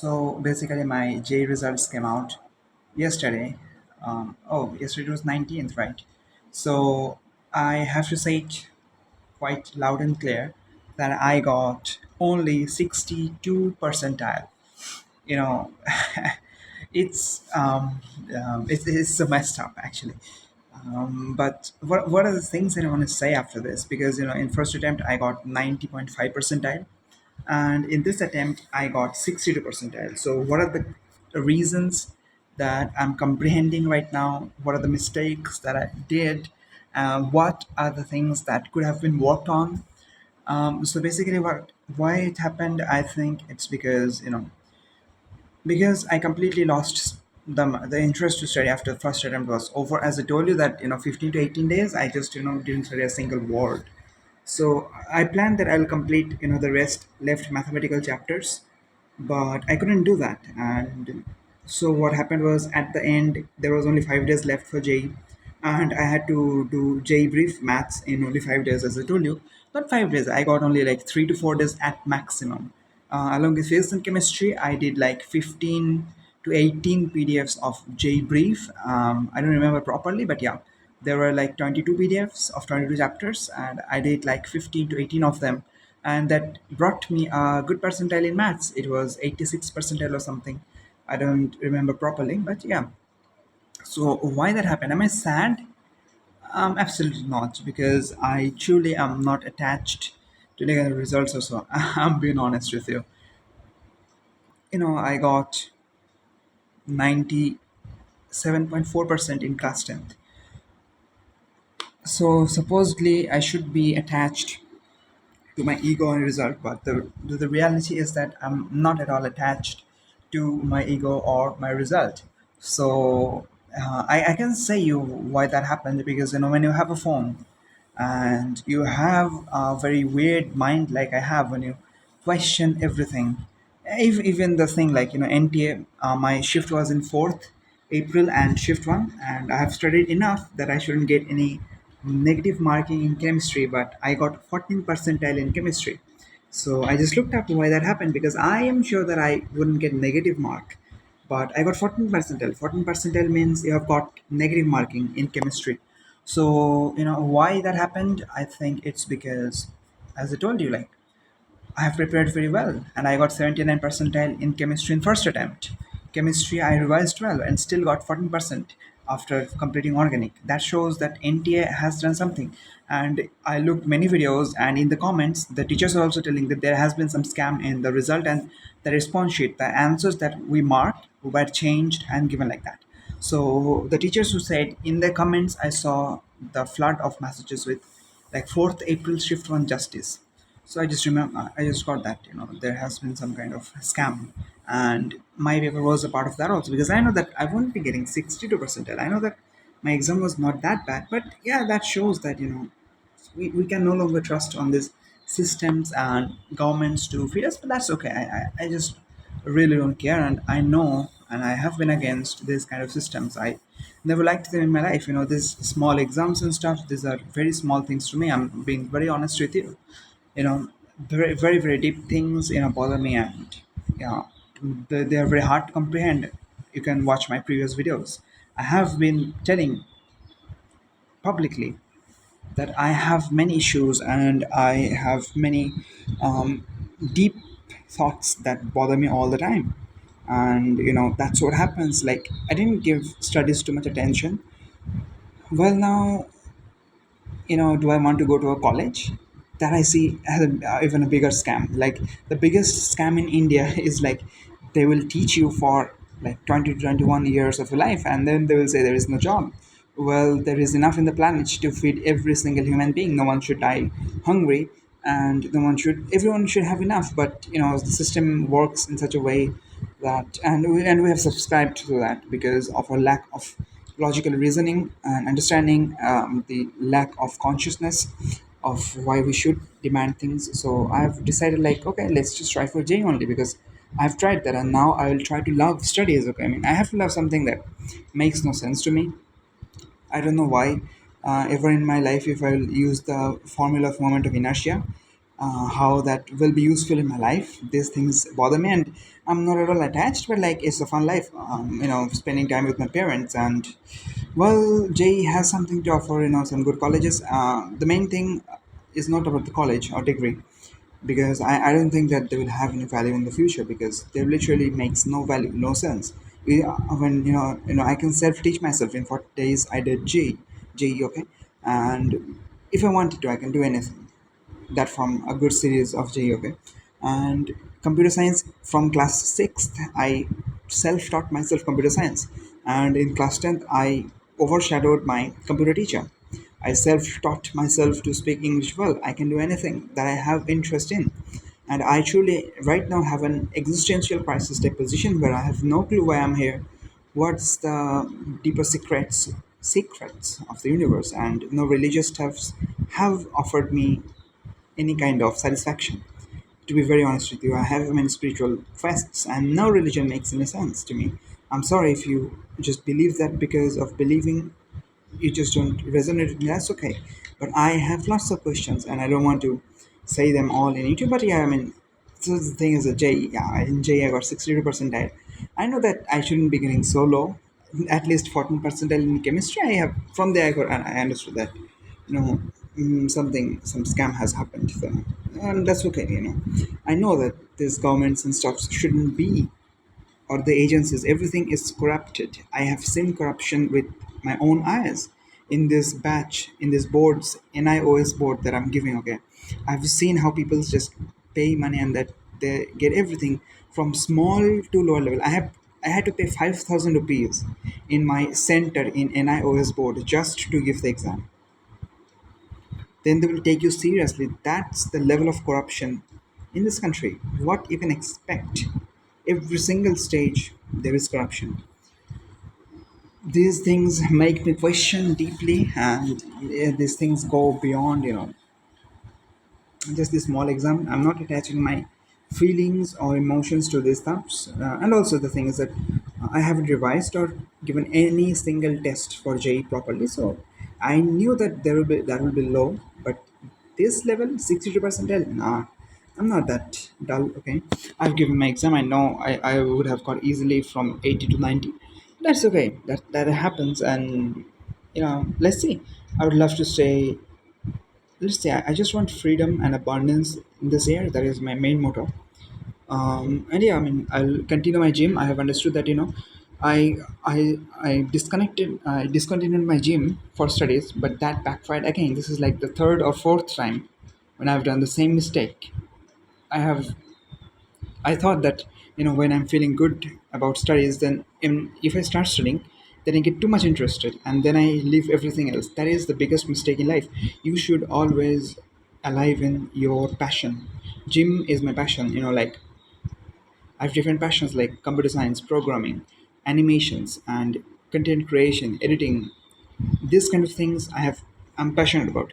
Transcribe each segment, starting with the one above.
So basically, my J results came out yesterday. Yesterday was 19th, right? So I have to say it quite loud and clear that I got only 62 percentile. You know, it's so messed up actually. But what are the things that I want to say after this? Because in first attempt I got 90.5 percentile, and in this attempt I got 62 percentile. So what are the reasons that I'm comprehending right now? What are the mistakes that I did? What are the things that could have been worked on? So basically, what why it happened, I think it's because I completely lost the interest to study after the first attempt was over. As I told you that 15 to 18 days, I just didn't study a single word. So I planned that I'll complete the rest left mathematical chapters, but I couldn't do that. And so what happened was at the end there was only 5 days left for JE, and I had to do JE brief maths in only 5 days, as I told you. Not 5 days. I got only like 3 to 4 days at maximum. Along with physics and chemistry, I did like 15 to 18 PDFs of JE brief. I don't remember properly, but yeah, there were like 22 PDFs of 22 chapters, and I did like 15 to 18 of them, and that brought me a good percentile in maths. It was 86 percentile or something. I don't remember properly, but yeah. So why that happened? Am I sad? Absolutely not, because I truly am not attached to the results or so. I'm being honest with you. I got 97.4% in class 10th. So supposedly I should be attached to my ego and result, but the reality is that I'm not at all attached to my ego or my result. So I can say you why that happened, because when you have a phone and you have a very weird mind like I have, when you question everything, even the thing like NTA, my shift was in 4th April and shift 1, and I have studied enough that I shouldn't get any negative marking in chemistry, but I got 14 percentile in chemistry. So I just looked up why that happened, because I am sure that I wouldn't get negative mark, but I got 14 percentile. 14 percentile means you have got negative marking in chemistry. So why that happened, I think it's because, as I told you, like, I have prepared very well, and I got 79 percentile in chemistry in first attempt. Chemistry I revised well and still got 14% after completing organic. That shows that NTA has done something. And I looked many videos, and in the comments the teachers are also telling that there has been some scam in the result and the response sheet. The answers that we marked were changed and given like that. So the teachers who said in the comments, I saw the flood of messages with like 4th April shift 1 justice. So I just remember, I just got that there has been some kind of scam, and my paper was a part of that also, because I know that I won't be getting 62 percentile. I know that my exam was not that bad, but yeah, that shows that we can no longer trust on these systems and governments to feed us. But that's okay. I just really don't care, and I know, and I have been against this kind of systems. I never liked them in my life. These small exams and stuff, these are very small things to me. I'm being very honest with you. you know Very, very, very deep things bother me, and yeah, they are very hard to comprehend. You can watch my previous videos. I have been telling publicly that I have many issues, and I have many um, deep thoughts that bother me all the time. And that's what happens. Like, I didn't give studies too much attention. Well, now, do I want to go to a college? That I see as even a bigger scam. Like, the biggest scam in India is like, they will teach you for like 20 to 21 years of your life, and then they will say there is no job. Well, there is enough in the planet to feed every single human being. No one should die hungry, and everyone should have enough. But the system works in such a way that, and we have subscribed to that because of a lack of logical reasoning and understanding, the lack of consciousness of why we should demand things. So I've decided, like, okay, let's just try for J only, because I've tried that, and now I will try to love studies. Okay, I mean, I have to love something that makes no sense to me. I don't know why. Ever in my life, if I will use the formula of moment of inertia, how that will be useful in my life. These things bother me, and I'm not at all attached. But like, it's a fun life, spending time with my parents. And well, JE has something to offer. Some good colleges. The main thing is not about the college or degree, because I don't think that they will have any value in the future, because they literally makes no value, no sense. When I can self teach myself in 40 days. I did JE, okay, and if I wanted to, I can do anything that from a good series of JE, okay. And computer science, from class 6th, I self-taught myself computer science, and in class 10th, I overshadowed my computer teacher. I self-taught myself to speak English well. I can do anything that I have interest in. And I truly right now have an existential crisis type position where I have no clue why I'm here, what's the deeper secrets of the universe, and no religious stuffs have offered me any kind of satisfaction. To be very honest with you, I have many spiritual quests, and no religion makes any sense to me. I'm sorry if you just believe that because of believing you just don't resonate with me. That's okay. But I have lots of questions, and I don't want to say them all in YouTube. But yeah, I mean, so the thing is that yeah, in J I got 62 percentile. I know that I shouldn't be getting so low. At least 14 percentile in chemistry. I have from there I understood that some scam has happened. So, and that's okay. I know that these governments and stuff shouldn't be, or the agencies, everything is corrupted. I have seen corruption with my own eyes in this batch, in this boards, NIOS board that I'm giving, okay. I've seen how people just pay money and that they get everything from small to lower level. I had to pay 5,000 rupees in my center in NIOS board just to give the exam. Then they will take you seriously. That's the level of corruption in this country. What you can expect? Every single stage there is corruption. These things make me question deeply, and these things go beyond just this small exam. I'm not attaching my feelings or emotions to these stuffs. And also the thing is that I haven't revised or given any single test for JE properly, so I knew that that will be low. But this level, 62 percentile, nah, I'm not that dull, okay. I've given my exam. I know I would have got easily from 80 to 90. That's okay, that happens. And let's see. I would love to say, let's say I just want freedom and abundance in this year. That is my main motto. And yeah, I mean, I'll continue my gym. I have understood that I discontinued my gym for studies, but that backfired again. This is like the third or fourth time when I've done the same mistake. I have I thought that when I'm feeling good about studies, then if I start studying, then I get too much interested, and then I leave everything else. That is the biggest mistake in life. You should always alive in your passion. Gym is my passion. Like, I have different passions like computer science, programming, animations, and content creation, editing. These kind of things I'm passionate about.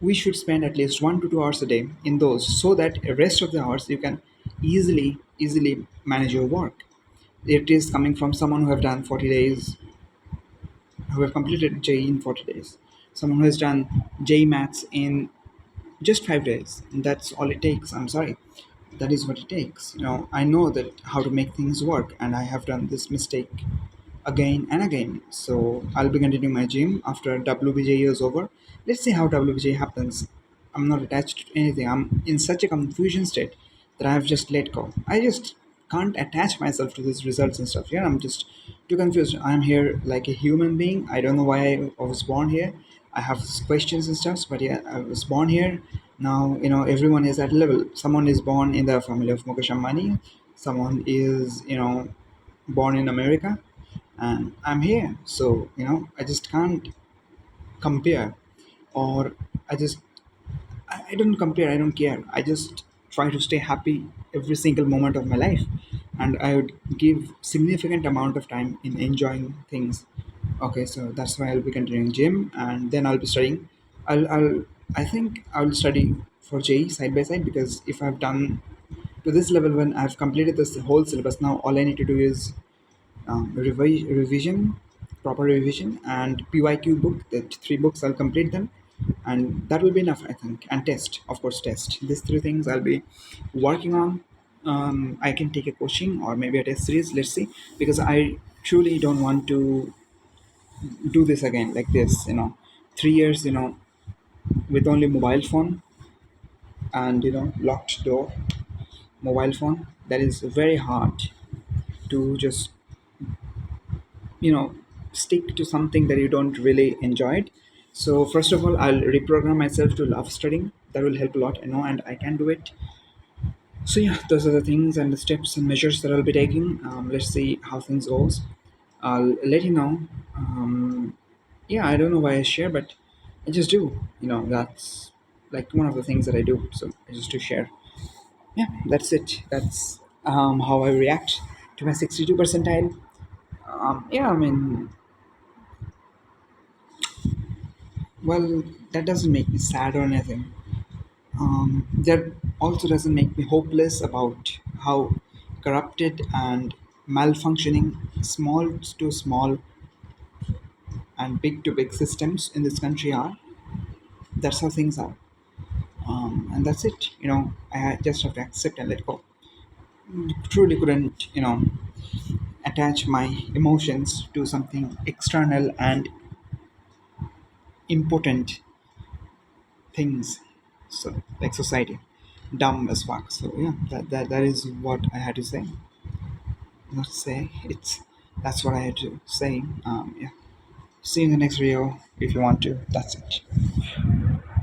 We should spend at least 1 to 2 hours a day in those, so that the rest of the hours you can easily manage your work. It is coming from someone who have done 40 days, who have completed JE in 40 days, someone who has done JE maths in just 5 days. And that's all it takes. I'm sorry, that is what it takes. I know that how to make things work, and I have done this mistake again and again. So I'll be continuing my gym after WBJ is over. Let's see how WBJ happens. I'm not attached to anything. I'm in such a confusion state that I've just let go. I just can't attach myself to these results and stuff. Yeah, I'm just too confused. I'm here like a human being. I don't know why I was born here. I have questions and stuff, but yeah, I was born here. Now, everyone is at level. Someone is born in the family of Mukesh Ambani. Someone is, born in America, and I'm here. So, I just can't compare, or I just I don't compare. I don't care. I just try to stay happy every single moment of my life, and I would give significant amount of time in enjoying things. Okay, so that's why I'll be continuing gym, and then I'll be studying. I think I'll study for JE side by side, because if I've done to this level, when I've completed this whole syllabus, now all I need to do is revision, proper revision, and PYQ book. The three books, I'll complete them, and that will be enough, I think. And test, of course, test these three things I'll be working on. I can take a coaching or maybe a test series, let's see, because I truly don't want to do this again like this, 3 years, with only mobile phone and locked door. Mobile phone, that is very hard to just you know stick to something that you don't really enjoy it. So first of all, I'll reprogram myself to love studying. That will help a lot, and I can do it. So yeah, those are the things and the steps and measures that I'll be taking. Let's see how things goes. I'll let you know. Yeah, I don't know why I share, but I just do. That's like one of the things that I do. So I just do share. Yeah, that's it. That's how I react to my 62 percentile. Yeah, I mean, well, that doesn't make me sad or anything. That also doesn't make me hopeless about how corrupted and malfunctioning small to small and big to big systems in this country are. That's how things are. And that's it. I just have to accept and let go. Truly couldn't, attach my emotions to something external and important things. So, like society. Dumb as fuck. So, yeah, that is what I had to say. Not say, that's what I had to say. Yeah. See you in the next video if you want to. That's it.